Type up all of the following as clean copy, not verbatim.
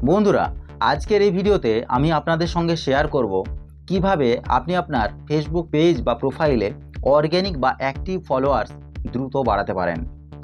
বন্ধুরা, আজকের এই ভিডিওতে আমি আপনাদের সঙ্গে শেয়ার করব কিভাবে আপনি আপনার ফেসবুক পেজ বা প্রোফাইলে অর্গ্যানিক বা অ্যাক্টিভ ফলোয়ার্স দ্রুত বাড়াতে পারেন।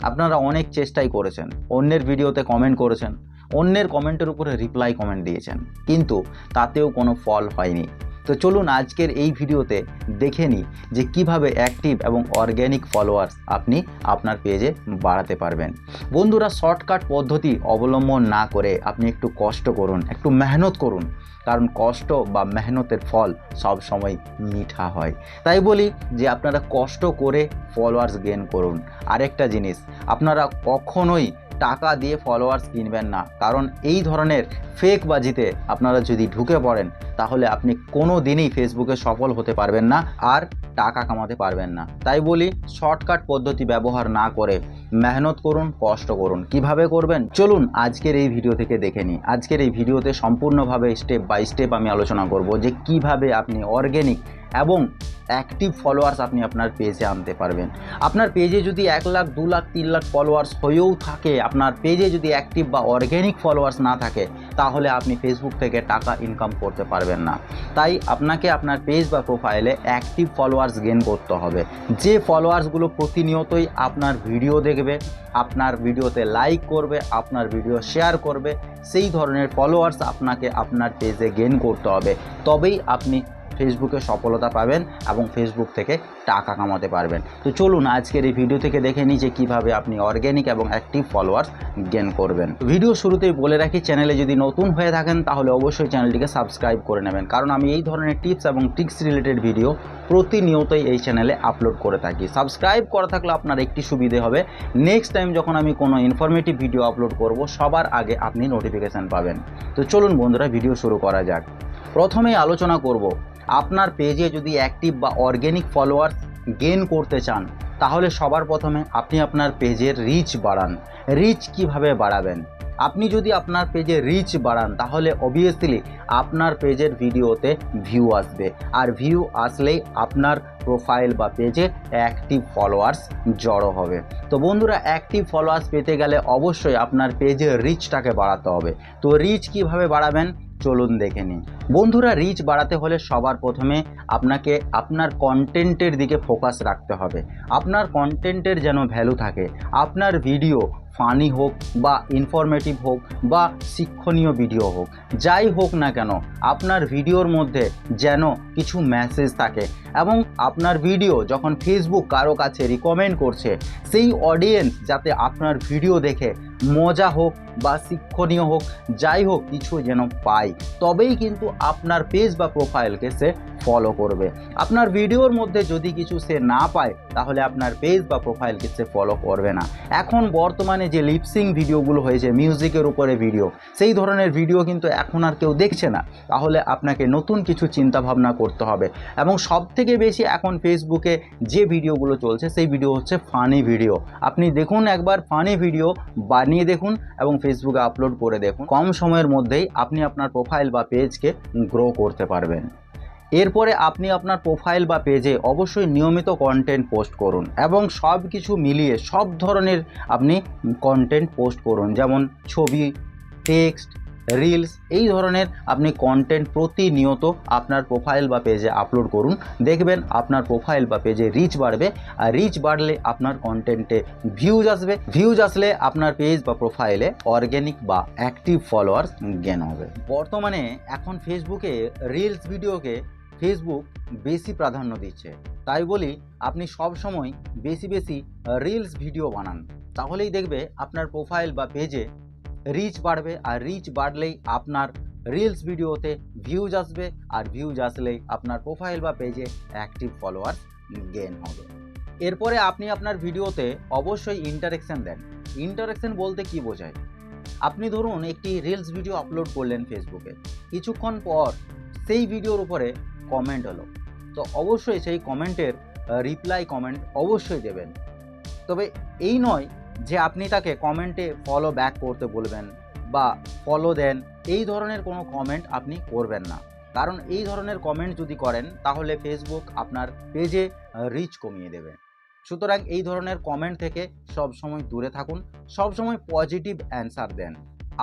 আপনারা অনেক চেষ্টাই করেছেন, অন্যের ভিডিওতে কমেন্ট করেছেন, অন্যের কমেন্টের উপরে রিপ্লাই কমেন্ট দিয়েছেন, কিন্তু তাতেও কোনো ফল হয়নি। তো চলুন আজকের এই ভিডিওতে দেখে নিই যে কিভাবে অ্যাক্টিভ এবং অর্গ্যানিক ফলোয়ার্স আপনি আপনার পেজে বাড়াতে পারবেন। বন্ধুরা, শর্টকাট পদ্ধতি অবলম্বন না করে আপনি একটু কষ্ট করুন, একটু মেহনত করুন, কারণ কষ্ট বা মেহনতের ফল সব সময় মিঠা হয়। তাই বলি যে আপনারা কষ্ট করে ফলোয়ার্স গেইন করুন। আরেকটা জিনিস, আপনারা কখনোই টাকা দিয়ে ফলোয়ার্স কিনবেন না, কারণ এই ধরনের ফেক বাজিতে আপনারা যদি ঢুকে পড়েন তাহলে আপনি কোনো দিনই ফেসবুকে সফল হতে পারবেন না আর টাকা কামাতে পারবেন না। তাই বলি শর্টকাট পদ্ধতি ব্যবহার না করে মেহনত করুন, কষ্ট করুন। কিভাবে করবেন চলুন আজকের এই ভিডিও থেকে দেখে নিই। আজকের এই ভিডিওতে সম্পূর্ণভাবে স্টেপ বাই স্টেপ আমি আলোচনা করব যে কিভাবে আপনি অর্গ্যানিক এবং অ্যাক্টিভ ফলোয়ার্স আপনি আপনার পেজে আনতে পারবেন। আপনার পেজে যদি 1 লাখ, 2 লাখ, 3 লাখ ফলোয়ার্স হয়েও থাকে, আপনার পেজে যদি অ্যাক্টিভ বা অর্গ্যানিক ফলোয়ার্স না থাকে, তাহলে আপনি ফেসবুক থেকে টাকা ইনকাম করতে পারবেন না। তাই আপনাকে আপনার পেজ বা প্রোফাইলে অ্যাক্টিভ ফলোয়ার্স গেইন করতে হবে। যে ফলোয়ার্সগুলো প্রতিনিয়তই আপনার ভিডিও দেখবে, আপনার ভিডিওতে লাইক করবে, আপনার ভিডিও শেয়ার করবে, সেই ধরনের ফলোয়ার্স আপনাকে আপনার পেজে গেইন করতে হবে। তবেই আপনি ফেসবুকে সফলতা পাবেন এবং ফেসবুক থেকে টাকা কামাতে পারবেন। তো চলুন আজকের এই ভিডিও থেকে দেখে নিই যে কীভাবে আপনি অর্গ্যানিক এবং অ্যাক্টিভ ফলোয়ার্স গেইন করবেন। ভিডিও শুরুতেই বলে রাখি, চ্যানেলে যদি নতুন হয়ে থাকেন তাহলে অবশ্যই চ্যানেলটিকে সাবস্ক্রাইব করে নেবেন, কারণ আমি এই ধরনের টিপস এবং ট্রিক্স রিলেটেড ভিডিও প্রতিনিয়তই এই চ্যানেলে আপলোড করে থাকি। সাবস্ক্রাইব করা থাকলে আপনার একটি সুবিধে হবে, নেক্সট টাইম যখন আমি কোনো ইনফরমেটিভ ভিডিও আপলোড করব সবার আগে আপনি নোটিফিকেশান পাবেন। তো চলুন বন্ধুরা ভিডিও শুরু করা যাক। প্রথমেই আলোচনা করব, আপনার পেজে যদি অ্যাক্টিভ বা অর্গ্যানিক ফলোয়ার্স গেইন করতে চান তাহলে সবার প্রথমে আপনি আপনার পেজের রিচ বাড়ান। রিচ কিভাবে বাড়াবেন? আপনি যদি আপনার পেজে রিচ বাড়ান তাহলে অবভিয়াসলি আপনার পেজের ভিডিওতে ভিউ আসবে, আর ভিউ আসলেই আপনার প্রোফাইল বা পেজে অ্যাক্টিভ ফলোয়ার্স জড়ো হবে। তো বন্ধুরা, অ্যাক্টিভ ফলোয়ার্স পেতে গেলে অবশ্যই আপনার পেজের রিচটাকে বাড়াতে হবে। তো রিচ কিভাবে বাড়াবেন চলুন দেখে নিই। বন্ধুরা, রিচ বাড়াতে হলে সবার প্রথমে আপনাকে আপনার কন্টেন্টের দিকে ফোকাস রাখতে হবে। আপনার কন্টেন্টের যেন ভ্যালু থাকে। আপনার ভিডিও ফানি হোক বা ইনফরমেটিভ হোক বা শিক্ষণীয় ভিডিও হোক, যাই হোক না কেন আপনার ভিডিওর মধ্যে যেন কিছু মেসেজ থাকে, এবং আপনার ভিডিও যখন ফেসবুক কারো কাছে রিকমেন্ড করছে সেই অডিয়েন্স যাতে আপনার ভিডিও দেখে মজা হোক বা শিক্ষণীয় হোক, যাই হোক কিছু যেন পায়, তবেই কিন্তু আপনার পেজ বা প্রোফাইলকে সে ফলো করবে। আপনার ভিডিওর মধ্যে যদি কিছু সে না পায় তাহলে আপনার পেজ বা প্রোফাইলকে সে ফলো করবে না। এখন বর্তমানে যে লিপসিং ভিডিওগুলো হয়েছে, মিউজিকের উপরে ভিডিও, সেই ধরনের ভিডিও কিন্তু এখন আর কেউ দেখছে না। তাহলে আপনাকে নতুন কিছু চিন্তাভাবনা করতে হবে। এবং সবথেকে বেশি এখন ফেসবুকে যে ভিডিওগুলো চলছে সেই ভিডিও হচ্ছে ফানি ভিডিও। আপনি দেখুন, একবার ফানি ভিডিও বানিয়ে দেখুন এবং ফেসবুকে আপলোড করে দেখুন, কম সময়ের মধ্যেই আপনি আপনার প্রোফাইল বা পেজকে গ্রো করতে পারবেন। এরপরে আপনি আপনার প্রোফাইল বা পেজে অবশ্যই নিয়মিত কন্টেন্ট পোস্ট করুন এবং সব কিছু মিলিয়ে সব ধরনের আপনি কন্টেন্ট পোস্ট করুন, যেমন ছবি, টেক্সট, রিলস, এই ধরনের আপনি কন্টেন্ট প্রতিনিয়ত আপনার প্রোফাইল বা পেজে আপলোড করুন। দেখবেন আপনার প্রোফাইল বা পেজে রিচ বাড়বে, আর রিচ বাড়লে আপনার কন্টেন্টে ভিউজ আসবে। ভিউজ আসলে আপনার পেজ বা প্রোফাইলে অর্গ্যানিক বা অ্যাক্টিভ ফলোয়ার্স গেইন হবে। বর্তমানে এখন ফেসবুকে রিলস ভিডিওকে ফেসবুক বেশি প্রাধান্য দিচ্ছে। তাই বলি আপনি সব সময় বেশি বেশি রিলস ভিডিও বানান, তাহলেই দেখবে আপনার প্রোফাইল বা পেজে রিচ বাড়বে, আর রিচ বাড়লেই আপনার রিলস ভিডিওতে ভিউজ আসবে, আর ভিউজ আসলেই আপনার প্রোফাইল বা পেজে অ্যাক্টিভ ফলোয়ার গেইন হবে। এরপরে আপনি আপনার ভিডিওতে অবশ্যই ইন্টারেকশন দেন। ইন্টারেকশন বলতে কি বোঝায়? আপনি ধরুন একটি রিলস ভিডিও আপলোড করলেন ফেসবুকে, কিছুক্ষণ পর সেই ভিডিওর উপরে কমেন্ট হলো, তো অবশ্যই সেই কমেন্টের রিপ্লাই কমেন্ট অবশ্যই দেবেন। তবে এই নয় যে আপনি তাকে কমেন্টে ফলো ব্যাক করতে বলবেন বা ফলো দেন, এই ধরনের কোনো কমেন্ট আপনি করবেন না, কারণ এই ধরনের কমেন্ট যদি করেন তাহলে ফেসবুক আপনার পেজে রিচ কমিয়ে দেবে। সুতরাং এই ধরনের কমেন্ট থেকে সব সময় দূরে থাকুন, সব সময় পজিটিভ অ্যান্সার দেন।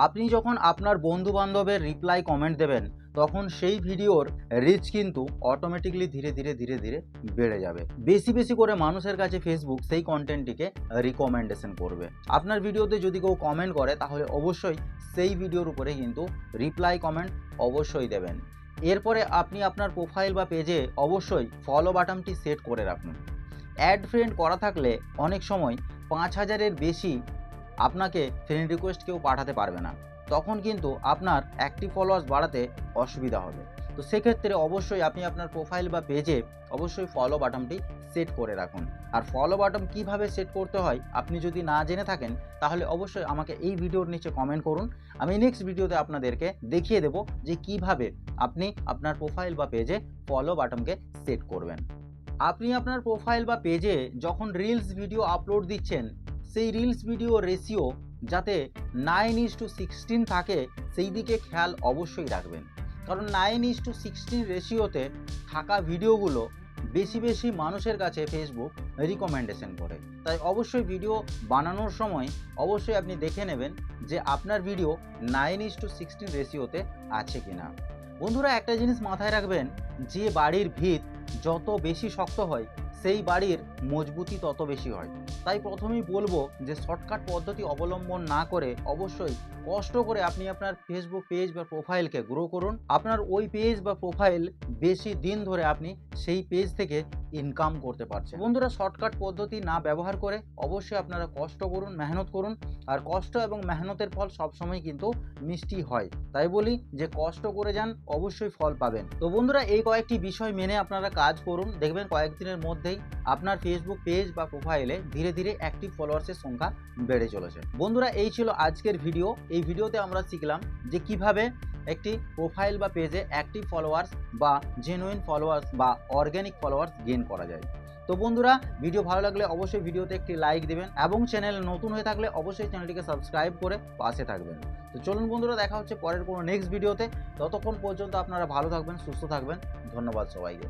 আপনি যখন আপনার বন্ধু বান্ধবের রিপ্লাই কমেন্ট দেবেন তখন সেই ভিডিওর রিচ কিন্তু অটোমেটিকলি ধীরে ধীরে বেড়ে যাবে। বেশি বেশি করে মানুষের কাছে ফেসবুক সেই কন্টেন্টটিকে রিকমেন্ডেশন করবে। আপনার ভিডিওতে যদি কেউ কমেন্ট করে তাহলে অবশ্যই সেই ভিডিওর উপরে কিন্তু রিপ্লাই কমেন্ট অবশ্যই দেবেন। এরপরে আপনি আপনার প্রোফাইল বা পেজে অবশ্যই ফলো বাটনটি সেট করে রাখুন। অ্যাড ফ্রেন্ড করা থাকলে অনেক সময় 5000-এর বেশি আপনাকে ফ্রেন্ড রিকোয়েস্ট কেউ পাঠাতে পারবে না, তখন কিন্তু আপনার অ্যাক্টিভ ফলোয়ার্স বাড়াতে অসুবিধা হবে। তো সেক্ষেত্রে অবশ্যই আপনি আপনার প্রোফাইল বা পেজে অবশ্যই ফলো বাটনটি সেট করে রাখুন। আর ফলো বাটন কিভাবে সেট করতে হয় আপনি যদি না জেনে থাকেন তাহলে অবশ্যই আমাকে এই ভিডিওর নিচে কমেন্ট করুন। আমি নেক্সট ভিডিওতে আপনাদেরকে দেখিয়ে দেব যে কিভাবে আপনি আপনার প্রোফাইল বা পেজে ফলো বাটনকে সেট করবেন। আপনি আপনার প্রোফাইল বা পেজে যখন রিলস ভিডিও আপলোড দিচ্ছেন সেই রিলস ভিডিও রেশিও যাতে 9:16 থাকে সেই দিকে খেয়াল অবশ্যই রাখবেন। কারণ 9:16 রেশিওতে থাকা ভিডিওগুলো বেশি বেশি মানুষের কাছে ফেসবুক রিকমেন্ডেশন করে। তাই অবশ্যই ভিডিও বানানোর সময় অবশ্যই আপনি দেখে নেবেন যে আপনার ভিডিও 9:16 রেশিওতে আছে কিনা। বন্ধুরা, একটা জিনিস মাথায় রাখবেন, যে বাড়ির ভিত যত বেশি শক্ত হয় সেই বাড়ির মজবুতি তত বেশি হয়। তাই প্রথমেই বলবো যে শর্টকাট পদ্ধতি অবলম্বন না করে অবশ্যই কষ্ট করে আপনি আপনার ফেসবুক পেজ বা প্রোফাইলকে গ্রো করুন। আপনার ওই পেজ বা প্রোফাইল বেশি দিন ধরে আপনি সেই পেজ থেকে ইনকাম করতে পারছেন। বন্ধুরা, শর্টকাট পদ্ধতি না ব্যবহার করে অবশ্যই আপনারা কষ্ট করুন, মেহনত করুন। আর কষ্ট এবং মেহনতের ফল সবসময় কিন্তু মিষ্টি হয়। তাই বলি যে কষ্ট করে যান, অবশ্যই ফল পাবেন। তো বন্ধুরা, এই কয়েকটি বিষয় মেনে আপনারা কাজ করুন, দেখবেন কয়েকদিনের মধ্যেই আপনার ফেসবুক পেজ বা প্রোফাইলে ধীরে ধীরে অ্যাক্টিভ ফলোয়ার্সের সংখ্যা বেড়ে চলেছে। বন্ধুরা, এই ছিল আজকের ভিডিও। এই ভিডিওতে আমরা শিখলাম যে কিভাবে একটি প্রোফাইল বা পেজে অ্যাক্টিভ ফলোয়ার্স বা জেনুইন ফলোয়ার্স বা অর্গ্যানিক ফলোয়ার্স গেইন করা যায়। তো বন্ধুরা, ভিডিও ভালো লাগলে অবশ্যই ভিডিওতে একটি লাইক দেবেন এবং চ্যানেল নতুন হয়ে থাকলে অবশ্যই চ্যানেলটিকে সাবস্ক্রাইব করে পাশে থাকবেন। তো চলুন বন্ধুরা, দেখা হচ্ছে পরের কোনো নেক্সট ভিডিওতে। ততক্ষণ পর্যন্ত আপনারা ভালো থাকবেন, সুস্থ থাকবেন। ধন্যবাদ সবাইকে।